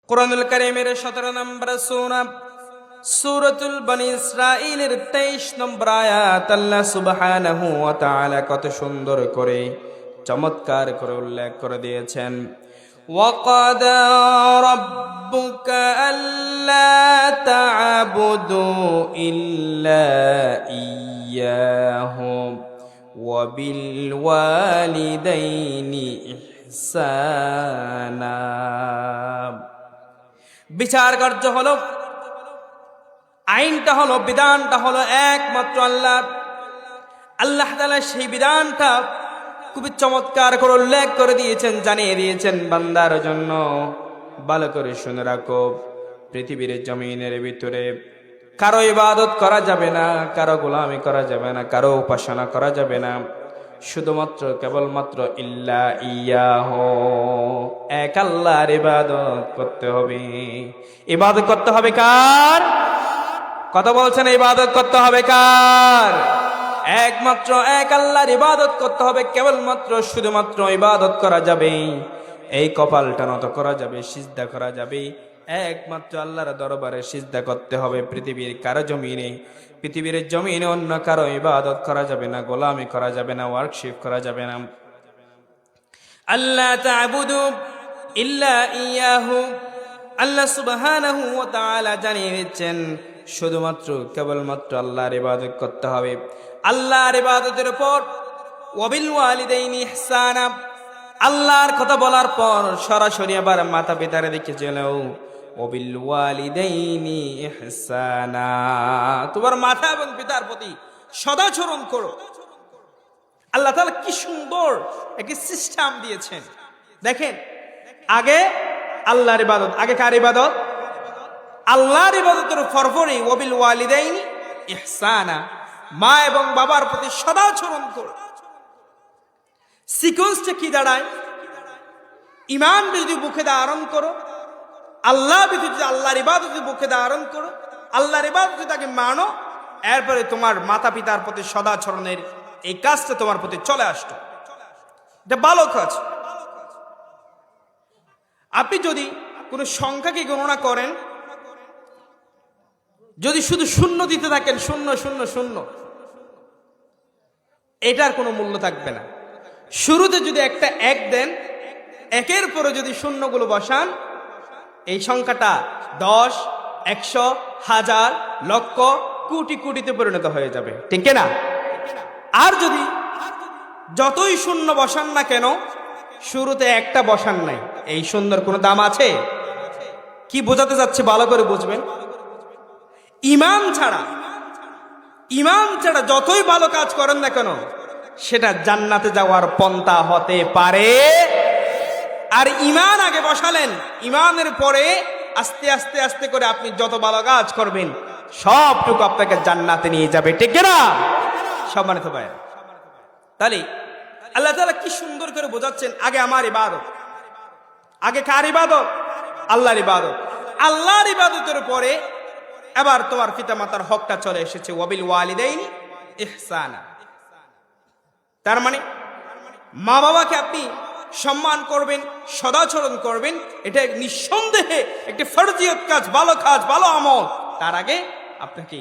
কুরআনুল কারীমের 17 নম্বর সূরা সূরাতুল বনি ইসরাঈলের 23 নম্বর আয়াত আল্লাহ সুবহানাহু ওয়া তাআলা কত সুন্দর করে চমৎকার করে উল্লেখ করে দিয়েছেন। ওয়াকাদা রাব্বুকা আল্লা তা'বুদু ইল্লা ইয়্যাহু ওয়া বিল ওয়ালিদাইনি ইহসানা। বিচার কার্য হলো, আইনটা হলো, বিধানটা হলো একমাত্র আল্লাহ। আল্লাহ তাআলা সেই বিধানটা খুবই চমৎকার করে উল্লেখ করে দিয়েছেন, জানিয়ে দিয়েছেন বান্দার জন্য। ভালো করে শুনে রাখো, পৃথিবীর জমিনের ভিতরে কারো ইবাদত করা যাবে না, কারো গোলামি করা যাবে না, কারো উপাসনা করা যাবে না, শুধুমাত্র কেবলমাত্র ইল্লা ইয়াহু, এক আল্লাহর ইবাদত করতে হবে। ইবাদত করতে হবে কার? কথা বলছেন, ইবাদত করতে হবে কার? একমাত্র এক আল্লাহর ইবাদত করতে হবে। কেবলমাত্র শুধুমাত্র ইবাদত করা যাবে, এই কপালটা নত করা যাবে, সিজদা করা যাবে একমাত্র আল্লাহর দরবারে। সিজদা করতে হবে পৃথিবীর কারো জমিনে, পৃথিবীর জমিনে অন্য কারো ইবাদত করা যাবে না, গোলামি করা যাবে না, ওয়ার্কশিপ করা যাবে না। আল্লাহ তা'বুদু ইল্লা ইয়াহু, আল্লাহ সুবহানাহু ওয়া তাআলা জানিয়ে দিচ্ছেন শুধুমাত্র কেবলমাত্র আল্লাহর ইবাদত করতে হবে। আল্লাহর ইবাদতের পর ওয়াবিল ওয়ালিদাইনি ইহসানা, আল্লাহর কথা বলার পর সরাসরি আবার মাতা পিতার দিকে চলেও ওয়াবিল ওয়ালিদাইনি ইহসানা, তোমার মাতা এবং পিতার প্রতি সদাচরণ করো। আল্লাহ তাআলা কি সুন্দর একটি সিস্টেম দিয়েছেন দেখেন। আগে আল্লাহর ইবাদত, আগে কার ইবাদত? আল্লাহর ইবাদতের পরপরই ওয়াবিল ওয়ালিদাইনি ইহসানা, মা এবং বাবার প্রতি সদাচরণ করো। সিকোয়েন্সটা কি দাঁড়ায়? ঈমান যদি বুকে ধারণ করো, আল্লাহ যদি আল্লাহর ইবাদত বুকে ধারণ করো, আল্লাহর ইবাদত তাকে মানো, এরপরে তোমার মাতা পিতার প্রতি সদাচরণের এই কাজটা তোমার প্রতি চলে আসতো। এটা ভালো কাজ। আপনি যদি কোনো সংখ্যাকে গণনা করেন, যদি শুধু শূন্য দিতে থাকেন, শূন্য শূন্য শূন্য, এটার কোনো মূল্য থাকবে না। শুরুতে যদি একটা এক দেন, একের পরে যদি শূন্যগুলো বসান, এই সংখ্যাটা 10, 100, 1000, লক্ষ, কোটি কোটিতে পরিণত হয়ে যাবে, ঠিক না? আর যদি যতই শূন্য বসান না কেন, শুরুতে একটা বসান নাই, এই শূন্যর কোনো দাম আছে? কি বোঝাতে যাচ্ছে ভালো করে বুঝবেন। ঈমান ছাড়া যতই ভালো কাজ করেন না কেন, সেটা জান্নাতে যাওয়ার পন্থা হতে পারে। আর ঈমান আগে বসালেন, ঈমানের পরে আস্তে আস্তে আস্তে করে আপনি যত ভালো কাজ করবেন সবটুকু আপনাকে জান্নাতে নিয়ে যাবে, ঠিক না? সম্মানিত ভাই, তাহলে আল্লাহ তাআলা কি সুন্দর করে বোঝাচ্ছেন, আগে আমার ইবাদত। আগে কার ইবাদত? আল্লাহর ইবাদত। আল্লাহর ইবাদতের পরে এবার তোমার পিতা মাতার হকটা চলে এসেছে, ওয়াবিল ওয়ালিদাইনি ইহসানা। তার মানে মা বাবাকে আপনি সম্মান করবেন, সদাচরণ করবেন, এটা নিঃসন্দেহে একটি ফরজিয়ত কাজ, ভালো কাজ, ভালো আমল। তার আগে আপনাকে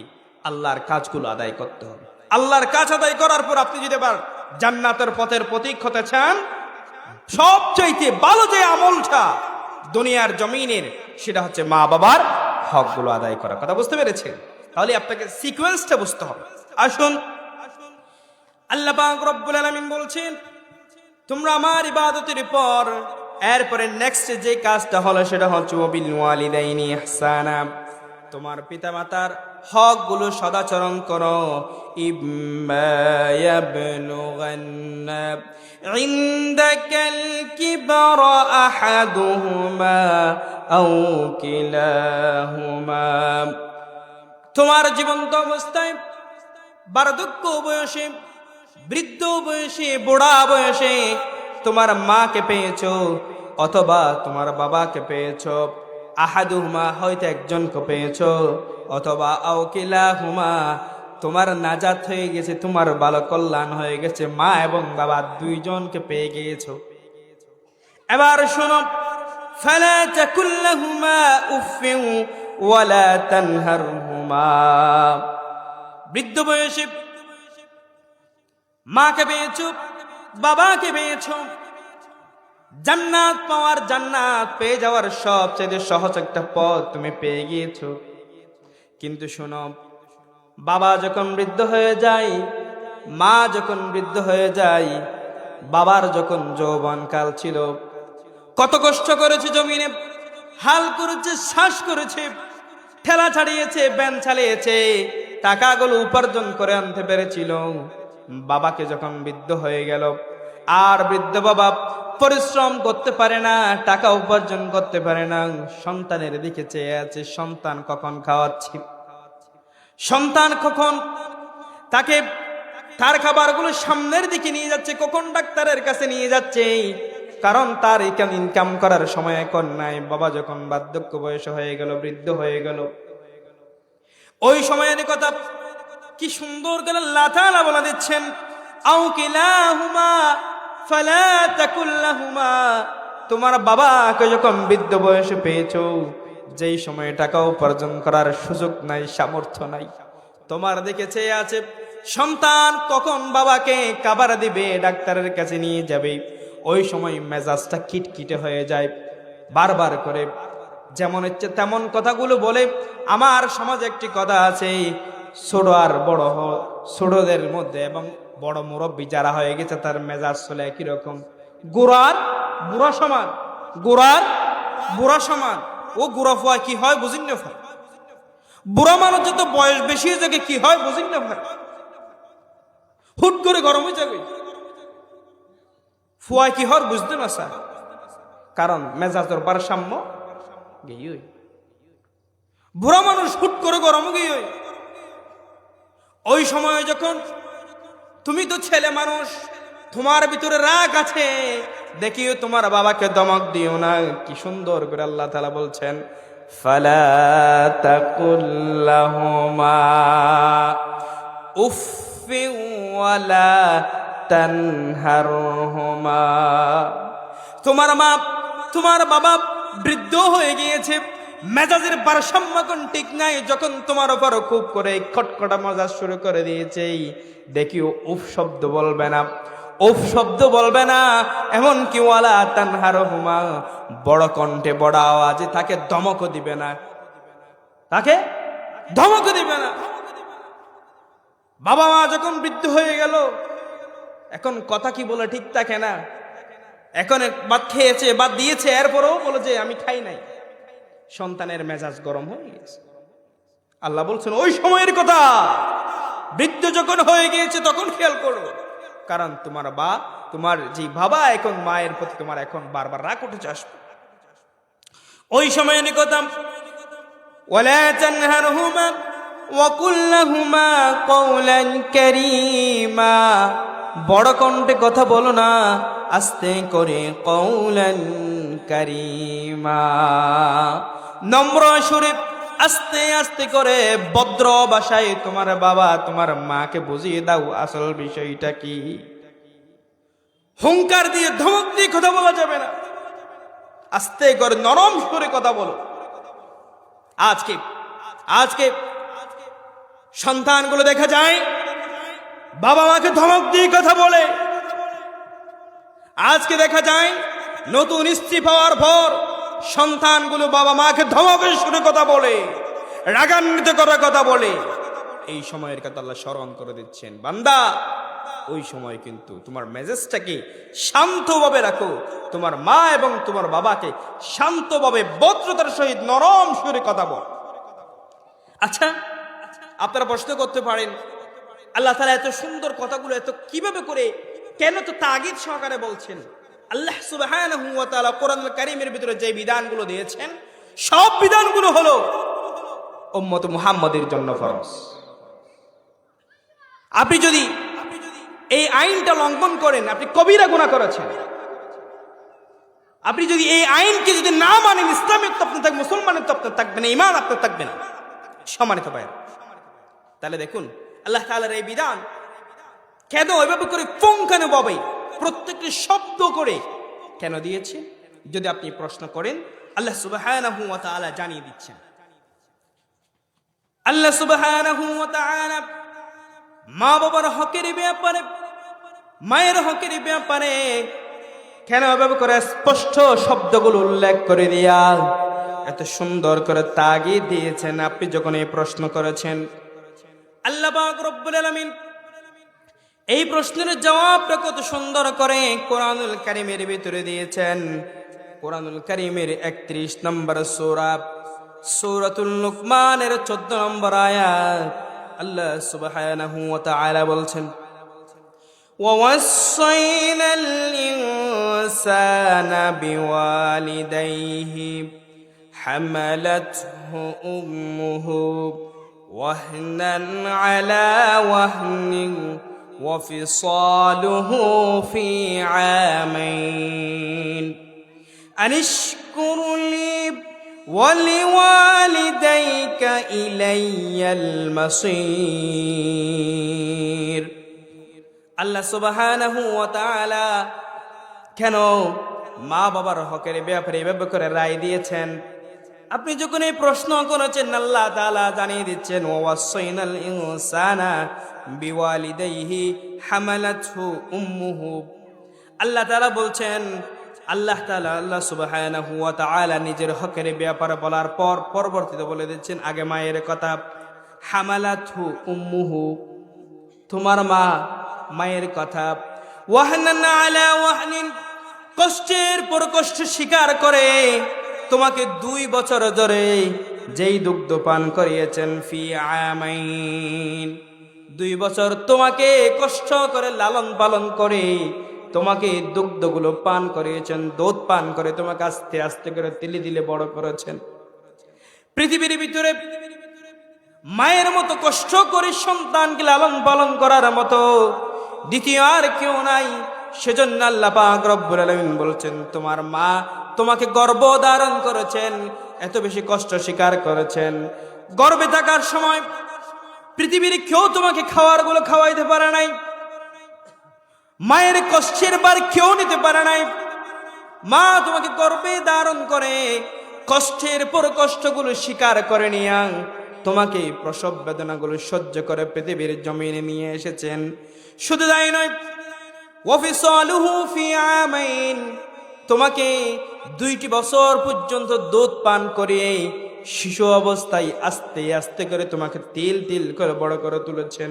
আল্লাহর কাজগুলো আদায় করতে হবে। আল্লাহর কাজ আদায় করার পর আপনি যদি আবার জান্নাতের পথের প্রতীক হতে চান, সবচাইতে ভালো যে আমলটা দুনিয়ার জমিনের, সেটা হচ্ছে মা বাবার হকগুলো আদায় করা। কথা বুঝতে পেরেছেন? তাহলে আপনাকে সিকোয়েন্সটা বুঝতে হবে। আসুন, আল্লাহ পাক রব্বুল আলামিন বলছেন, তোমরা আমার ইবাদতের পর এরপরে নেক্সট যে কাজটা হলো সেটা হচ্ছে ওয়াবিল ওয়ালিদাইনি ইহসানা, তোমার পিতামাতার হকগুলো সদাচরণ করো। ইম্মা ইয়াবলুগান্না ইনদাকাল কিবরা আহাদুহুমা আও কিলাহুমা, তোমার জীবন্ত অবস্থায় বার্ধক্য বয়সে, বৃদ্ধ বয়সে, বুড়া বয়সে তোমার মাকে পেয়েছো অথবা তোমার বাবাকে পেয়েছো, আহাদুহুমা হয়তো একজনকে পেয়েছো, অথবা আও কিলাহুমা তোমার নাজাত হয়ে গেছে, তোমার ভালো কল্যাণ হয়ে গেছে, মা এবং বাবা দুইজনকে পেয়ে গিয়েছো। এবার শোনো, ফালা তাকুল লাহুমা উফিন ওয়ালা তানহারহুমা। বৃদ্ধ বয়সে মাকে পেয়েছো, বাবাকে পেয়েছো, জান্নাত পাওয়ার, জান্নাত পেয়ে যাওয়ার সবচেয়ে সহজ একটা পথ তুমি পেয়ে গিয়েছো। কিন্তু শোনো, বাবা যখন বৃদ্ধ হয়ে যায়, মা যখন বৃদ্ধ হয়ে যায়, বাবার যখন যৌবনকাল ছিল, কত কষ্ট করেছে, জমিনে হাল করেছে, শ্বাস করেছে, ঠেলা ছাড়িয়েছে, ব্যান চালিয়েছে, টাকাগুলো উপার্জন করে আনতে পেরেছিল। বাবাকে যখন বৃদ্ধ হয়ে গেল, আর বৃদ্ধ বাবা পরিশ্রম করতে পারে না, টাকা উপার্জন করতে পারে না, সন্তানের দিকে চেয়ে আছে, সন্তান কখন খাওয়াচ্ছি, সন্তান কখন তাকে তার খাবারগুলো সামনের দিকে নিয়ে যাচ্ছে, কখন ডাক্তারের কাছে নিয়ে যাচ্ছে, কারণ তার ইনকাম করার সময় এখন নাই। বাবা যখন বার্ধক্য বয়স হয়ে গেল, বৃদ্ধ হয়ে গেল, ওই সময়ের কথা কি সুন্দর করে আল্লাহ তাআলা বলে দিচ্ছেন, আও কিলাহুমা ফালা তাকুল লাহুমা। তোমার বাবাকে যখন বৃদ্ধ বয়সে পেয়েছো, যেই সময়ে টাকা উপার্জন করার সুযোগ নাই, সামর্থ্য নাই, তোমার দিকে চেয়ে আছে, সন্তান কখন বাবাকে খাবার দিবে, ডাক্তারের কাছে নিয়ে যাবে, ওই সময় মেজাজটা কিটকিটে হয়ে যায়। বারবার করে যেমন ইচ্ছে তেমন কথাগুলো বলে। আমার সমাজে একটি কথা আছে, ছোট আর বড়, ছোটদের মধ্যে এবং বড় মুরব্বী যারা হয়ে গেছে, তার মেজাজ চলে একই রকম। গোড়ার বুড়া সমান, গোড়ার বুড়া সমান। ও গুড়া ফুয়া কি হয় বুঝিন না ভাই, বুড়া মানুষ যত বয়স বেশি হয়ে যাবে কি হয় বুঝিন না ভাই, হুট করে গরম হয়ে যাবে। ফুয়া কি হয় বুঝতে না স্যার, কারণ মেজাজের ভারসাম্য গেই। বুড়া মানুষ হুট করে গরম গেই। ওই সময় যখন তুমি তো ছেলে মানুষ, তোমার ভিতরে রাগ আছে, দেখিও তোমার বাবাকে দমক দিও না। কি সুন্দর করে আল্লাহ তাআলা বলছেন, ফালা তাকুল লাহুমা উফিন ওয়ালা তানহারহুমা। তোমার মা, তোমার বাবা বৃদ্ধ হয়ে গিয়েছে, মেজাজের ভারসাম্য এখন ঠিক নাই, যখন তোমার উপর খুব করে খটখটা মজা শুরু করে দিয়েছে, দেখিও উফ শব্দ বলবে না, উফ শব্দ বলবে না, এমনকি ওয়ালা তানহারহুমা, বড় কণ্ঠে বড় আওয়াজে তাকে ধমকও দিবে না, তাকে ধমকও দিবে না। বাবা মা যখন বৃদ্ধ হয়ে গেল, এখন কথা কি বলে ঠিক থাকে না, এখন ভাত খেয়েছে, ভাত দিয়েছে, এরপরেও বলে যে আমি খাই নাই, সন্তানের মেজাজ গরম হয়ে গেছে। আল্লাহ বলছেন ওই সময়ের কথা, বৃদ্ধ যখন হয়ে গিয়েছে তখন খেয়াল করো, কারণ তোমার যে বাবা এখন মায়ের প্রতি তোমার এখন বারবার রাগ উঠে আসবে। ওই সময়ের কথা, ওয়ালা তানহারহুমা ওয়া কুল লাহুমা কওলান কারীমা। বড় কণ্ঠে কথা বলো না, আস্তে করে, কওলান কারীমা, নম্র সুরে আস্তে আস্তে করে ভদ্র ভাষায় তোমার বাবা তোমার মাকে বুঝিয়ে দাও আসল বিষয়টা কি। হুঙ্কার দিয়ে ধমক দিয়ে কথা বলা যাবে না, আস্তে করে নরম সুরে কথা বলো। আজকে সন্তানগুলো দেখা যায় বাবা মাকে ধমক দিয়ে কথা বলে। আজকে দেখা যায় নতুন স্ত্রী পাওয়ার পর সন্তানগুলো বাবা মাকে ধমকের সুরে কথা বলে, রাগান্বিত করার কথা বলে। এই সময়ের কথা আল্লাহ স্মরণ করে দিচ্ছেন, বান্দা ওই সময় কিন্তু তোমার মেজাজটাকে শান্তভাবে রাখো, তোমার মা এবং তোমার বাবাকে শান্তভাবে ভদ্রতার সহিত নরম সুরে কথা বল। আচ্ছা, আপনারা প্রশ্ন করতে পারেন, আল্লাহ তাআলা এত সুন্দর কথাগুলো এত কিভাবে করে, কেন তো তাগিদ সহকারে বলছেন? আল্লাহ সুবহানাহু ওয়া তাআলা কোরআনুল কারীমের ভিতরে যে বিধানগুলো দিয়েছেন, সব বিধানগুলো হলো উম্মত মুহাম্মাদের জন্য ফরজ। আপনি যদি এই আইনটা লঙ্ঘন করেন, আপনি কবিরা গুনাহ করেছেন। আপনি যদি এই আইনকে যদি না মানেন, ইসলামের তো আপনি থাকবেন, মুসলমানের তো আপনি থাকবেন, ঈমান আপনার থাকবে না। সম্মানিত ভাই, তাহলে দেখুন আল্লাহ তাআলার এই বিধান কেন ওইভাবে করে পুঙ্খানুভাবে প্রত্যেকটি শব্দ করে কেন দিয়েছে? যদি আপনি প্রশ্ন করেন, আল্লাহ সুবহানাহু ওয়া তাআলা জানিয়ে দিচ্ছেন। আল্লাহ সুবহানাহু ওয়া তাআলা মা বাবার হকের ব্যাপারে, মায়ের হকের ব্যাপারে কেন এভাবে করে স্পষ্ট শব্দগুলো উল্লেখ করে দিয়া এত সুন্দর করে তাগিদ দিয়েছেন? আপনি যখন এই প্রশ্ন করেছেন, আল্লাহ পাক রব্বুল আলামিন এই প্রশ্নের জবাবটা কত সুন্দর করে কোরআনুল কারীমের ভিতরে দিয়েছেন। কোরআনুল কারীমের 31 নম্বর সূরা, সূরাতুল লুকমানের 14 নম্বর আয়াত, আল্লাহ সুবহানাহু ওয়া তাআলা বলছেন, وَوَصَّيْنَا الْإِنسَانَ بِوَالِدَيْهِ حَمَلَتْهُ أُمُّهُ وَهْنًا عَلَى وَهْنٍ وَفِصَالُهُ فِي عَامَيْنِ أَنِ اشْكُرْ لِي وَلِوَالِدَيْكَ إِلَيَّ الْمَصِيرُ। আল্লাহ সুবহানাহু ওয়া তাআলা কেন মা বাবার হকের ব্যাপারে এভাবে করে রায় দিয়েছেন? আপনি যখন এই প্রশ্ন করেছেন, আল্লাহ তাআলা জানিয়ে দিচ্ছেন, ওয়াসাইনাল ইনসানা বিওয়ালিদাইহি হামালাতহু উম্মুহু। আল্লাহ তাআলা বলছেন, আল্লাহ সুবহানাহু ওয়া তাআলা নিজের হকের ব্যাপারে বলার পর পরবর্তীতে বলে দিচ্ছেন আগে মায়ের কথা। হামালাতহু উম্মুহু, তোমার মা, মায়ের কথা। ওয়াহনান আলা ওয়াহনিন, কষ্টের পর কষ্ট স্বীকার করে তোমাকে 2 বছর ধরে যেই দুগ্ধ পান করিয়েছেন, ফি আমাইন, 2 বছর তোমাকে কষ্ট করে লালন পালন করে তোমাকে দুগ্ধগুলো পান করিয়েছেন, দুধ পান করে তোমাকে আস্তে আস্তে করে তিলে দিলে বড় করেছেন। পৃথিবীর ভিতরে মায়ের মতো কষ্ট করে সন্তানকে লালন পালন করার মতো দ্বিতীয় আর কেউ নাই। সেজন্য আল্লাহ পাক রব্বুল আলামিন বলছেন, তোমার মা তোমাকে গর্ভে ধারণ করেছেন, এত বেশি কষ্ট স্বীকার করেছেন। গর্ভে থাকার সময় পৃথিবীর কেউ তোমাকে খাওয়ারগুলো খাওয়াইতে পারে নাই, মায়ের কষ্টের বার কেউ নিতে পারে নাই। মা তোমাকে গর্ভে ধারণ করে কষ্টের পর কষ্টগুলো স্বীকার করে নিয়া তোমাকে প্রসব বেদনাগুলো সহ্য করে পৃথিবীর জমিনে নিয়ে এসেছেন। শুধু তাই নয়, ওয়াফিসালুহু ফি আমাইন, তোমাকে 2টি বছর পর্যন্ত দুধ পান করে শিশু অবস্থায় আস্তে আস্তে করে তোমাকে তিল তিল করে বড় করে তুলেছেন।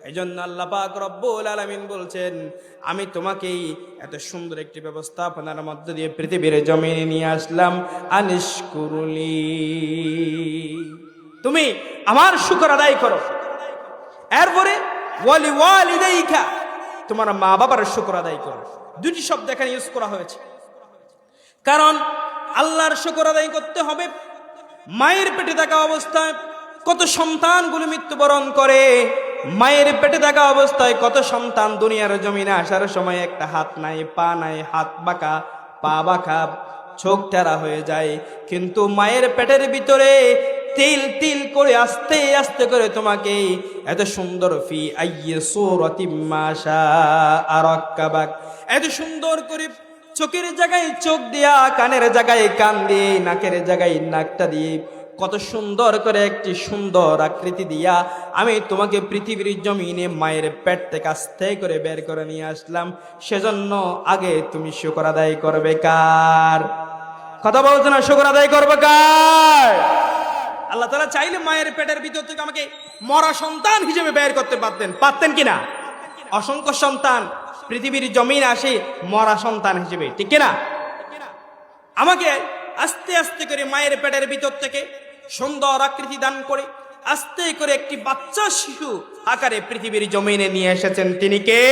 এজন্য আল্লাহ পাক রব্বুল আলামিন বলছেন, আমি তোমাকেই এত সুন্দর একটি ব্যবস্থাপনার মধ্য দিয়ে পৃথিবীর জমিনে নিয়ে আসলাম। আনিশকুরুলি, তুমি আমার শুকর আদায় করো। এরপরে ওয়ালি ওয়ালিদাইকা, তোমার মা বাবার শুকর আদায় করো। 2টি শব্দ এখানে ইউজ করা হয়েছে, কারণ আল্লাহর শুকর আদায় করতে হবে। মায়ের পেটে থাকা অবস্থায় কত সন্তানগুলো মৃত্যুবরণ করে, মায়ের পেটে থাকা অবস্থায় কত সন্তান দুনিয়ার জমিনে আসার সময় একটা হাত নাই, পা নাই, হাত বাঁকা, পা বাঁকা, চোখ টেরা হয়ে যায়। কিন্তু মায়ের পেটের ভিতরে তিল তিল করে আস্তে আস্তে করে তোমাকে এত সুন্দর ফি আইয়ি সূরাতিম মা শাআ রাক্কাবাক, এত সুন্দর করে চোখের জায়গায় চোখ দিয়া, কানের জায়গায় কান দিয়ে, নাকের জায়গায় নাকটা দিয়ে কত সুন্দর করে একটি সুন্দর আকৃতি দিয়া আমি তোমাকে পৃথিবীর জমিনে মায়ের পেট থেকে আস্তে করে বের করে নিয়ে আসলাম। সেজন্য আগে তুমি শুকর আদায় করবে কার? কথা বলছো না, শুকর আদায় করবে কার? আল্লাহ তাআলা চাইলে মায়ের পেটের ভিতর থেকে আমাকে মরা সন্তান হিসেবে বের করতে পারতেন কিনা? অসংখ্য সন্তান পৃথিবীর জমিনে আসে মরা সন্তান হিসেবে, ঠিক কিনা? আমাকে আস্তে আস্তে করে মায়ের পেটের ভিতর থেকে সুন্দর আকৃতি দান করে আস্তে করে একটি বাচ্চা শিশু আকারে পৃথিবীর জমিনে নিয়ে এসেছেন। তিনি কে?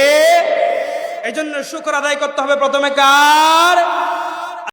এজন্য শুকর আদায় করতে হবে প্রথমে কার?